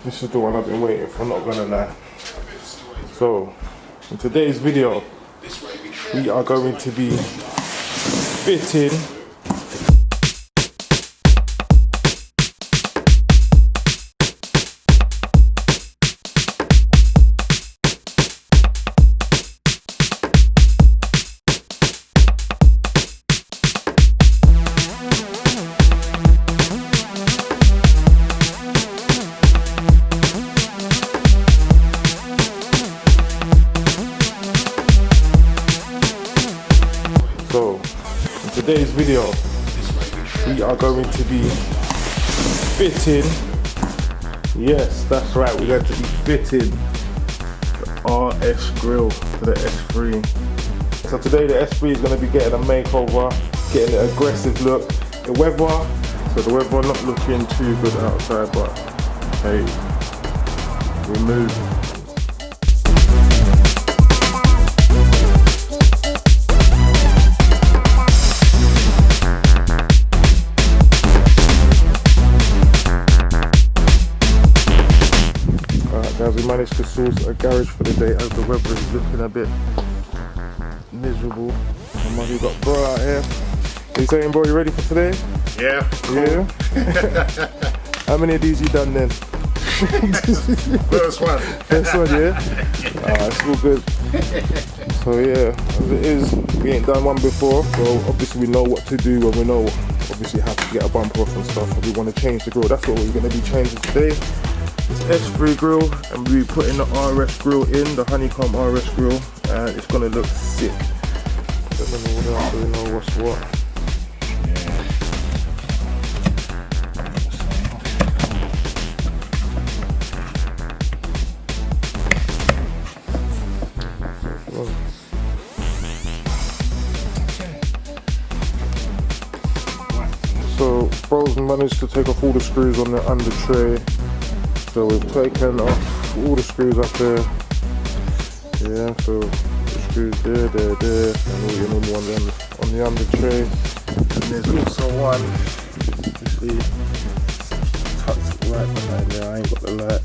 This is the one I've been waiting for, not gonna lie. So, in today's video, we are going to be fitting today's video, we are going to be fitting, yes, that's right, we're going to be fitting the RS Grill to the S3. So today the S3 is going to be getting a makeover, getting an aggressive look. The weather not looking too good outside, but hey, we move. Guys, we managed to source a garage for the day as the weather is looking a bit miserable. And we've got bro out here. What are you saying, bro? You ready for today? Yeah. Cool. Yeah? How many of these you done then? First one. First one, yeah? It's all good. So yeah, as it is, we ain't done one before, so obviously we know what to do and we know obviously how to get a bumper off and stuff, and we want to change the grill. That's what we're going to be changing today. It's S3 grill, and we're putting the RS grill in, the honeycomb RS grill, and it's gonna look sick. Don't really know what's what. So, bro's managed to take off all the screws on the under tray. So we've taken off all the screws up there, yeah, so the screws there, and all your normal ones on the under tray. And there's also one, obviously, tucked right behind there. I ain't got the light,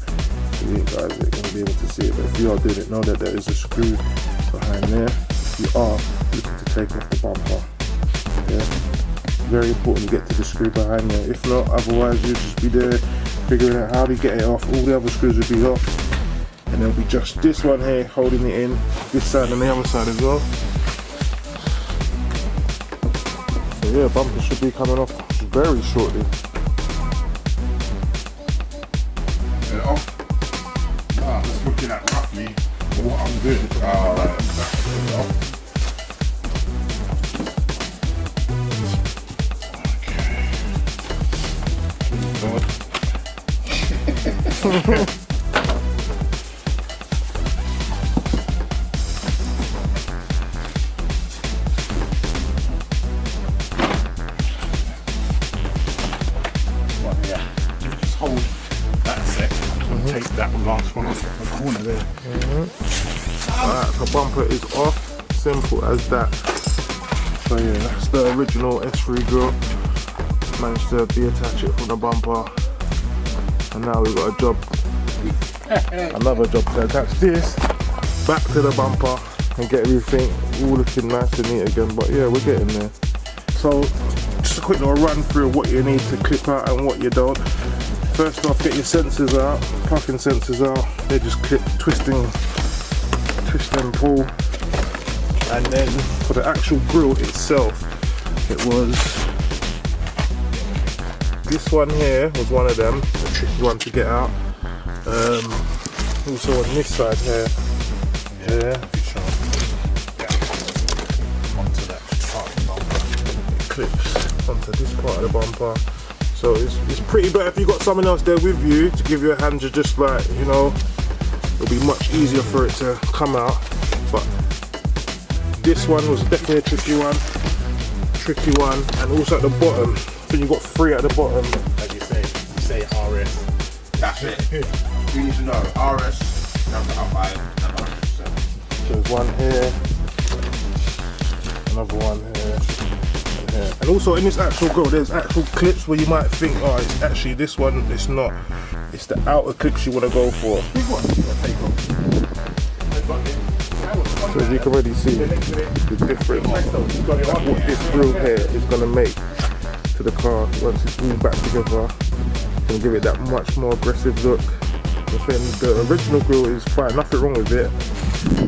so you guys are going to be able to see it, but if you are doing it, know that there is a screw behind there if you are looking to take off the bumper, yeah. Very important to get to the screw behind there. If not, otherwise you'll just be there figuring out how to get it off. All the other screws will be off, and there'll be just this one here holding it in, this side and the other side as well. So yeah, bumper should be coming off very shortly. Get it off? Nah, just looking at roughly what I'm doing. Alright, just hold that sec and take that last one off the corner there. Alright, so bumper is off, simple as that. So yeah, that's the original S3 grill. Managed to detach it from the bumper, and now we've got a job, another job to attach this back to the bumper and get everything all looking nice and neat again. But yeah, we're getting there. So just a quick little run through what you need to clip out and what you don't. First off, get your sensors out, parking sensors out. They just clip, twist and pull. And then for the actual grill itself, it was this one here was one of them, the tricky one to get out. Also on this side here, Onto that part of the bumper. it clips onto this part of the bumper. So it's pretty better if you got someone else there with you to give you a hand to just like, you know, it'll be much easier for it to come out. But this one was definitely a tricky one, and also at the bottom. So you've got 3 at the bottom. As you say RS. That's it. You need to know RS, that's the outside, and 100%. So there's one here, another one here, and Yeah. And also in this actual grill, there's actual clips where you might think, oh, it's actually this one. It's not. It's the outer clips you want to go for. So as you can already see the difference of what this grill here is going to make to the car once it's all back together. And give it that much more aggressive look. The original grill is fine, nothing wrong with it,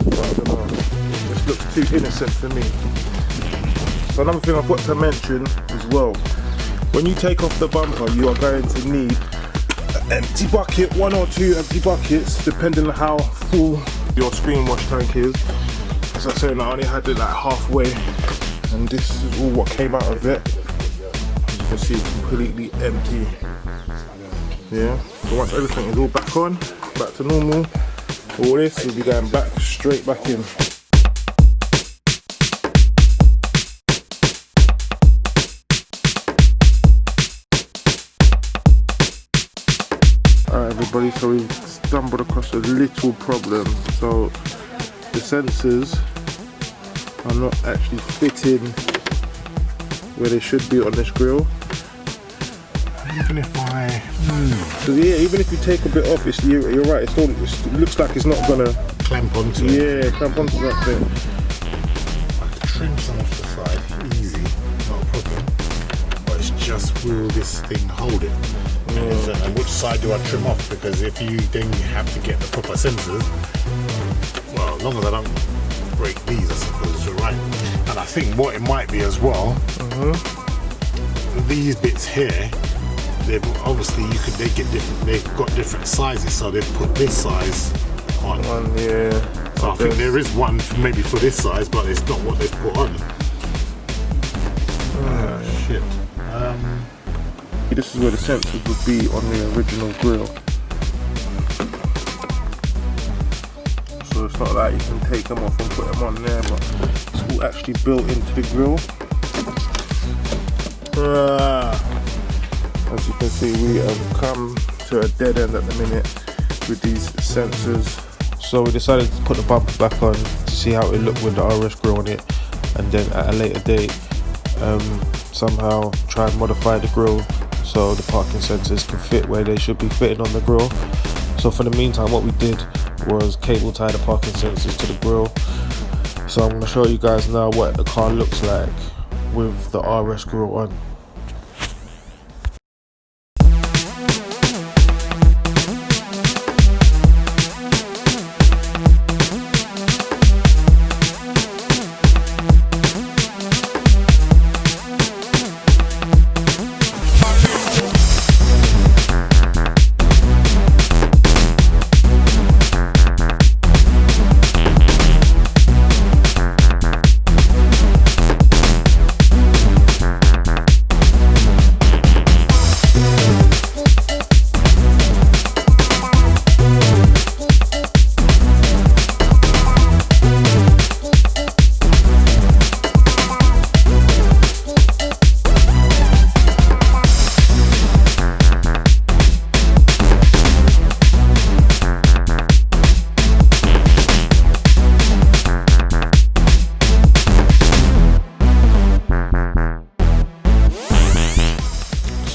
but I don't know, it just looks too innocent for me. So another thing I've got to mention as well, when you take off the bumper, you are going to need an empty bucket, 1 or 2 empty buckets, depending on how full your screen wash tank is. As I said, I only had it like halfway, and this is all what came out of it. As you can see, completely empty. Yeah, so once everything is all back on, back to normal, all this will be going back, straight back in. Alright everybody, so we've stumbled across a little problem. So the sensors are not actually fitting where they should be on this grill. Even if so yeah, even if you take a bit off, you're right, it looks like it's not gonna clamp onto it. Yeah, clamp onto that thing. I can trim some off the side, easy, not a problem. But it's just, will this thing hold it? Yeah. And which side do I trim off? Because if you then have to get the proper sensors, well, as long as I don't break these, I suppose you're right. And I think what it might be as well, these bits here, they've obviously they've got different sizes, so they've put this size on. Yeah. So I think there is one maybe for this size, but it's not what they've put on. Shit. This is where the sensors would be on the original grill. So it's not like you can take them off and put them on there, but it's all actually built into the grill. As you can see, we have come to a dead end at the minute with these sensors. So we decided to put the bumper back on to see how it looked with the RS grill on it, and then at a later date somehow try and modify the grill so the parking sensors can fit where they should be fitting on the grill. So for the meantime, what we did was cable tie the parking sensors to the grill. So I'm going to show you guys now what the car looks like with the RS grill on.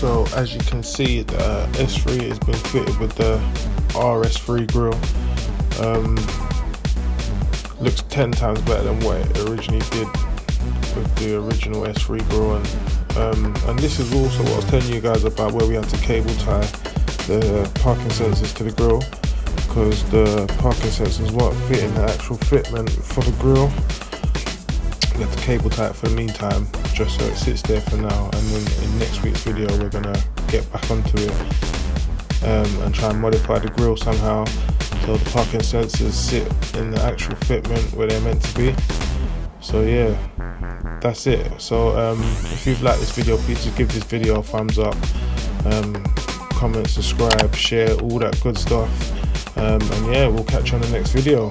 So as you can see, the S3 has been fitted with the Rs3 grill. Looks 10 times better than what it originally did with the original S3 grill. And this is also what I was telling you guys about, where we had to cable tie the parking sensors to the grill, because the parking sensors weren't fitting the actual fitment for the grill. We have to cable tie it for the meantime, just so it sits there for now, and then in next week's video we're gonna get back onto it and try and modify the grill somehow so the parking sensors sit in the actual fitment where they're meant to be. So yeah, that's it. So if you've liked this video, please just give this video a thumbs up, comment, subscribe, share, all that good stuff, and yeah, we'll catch you on the next video.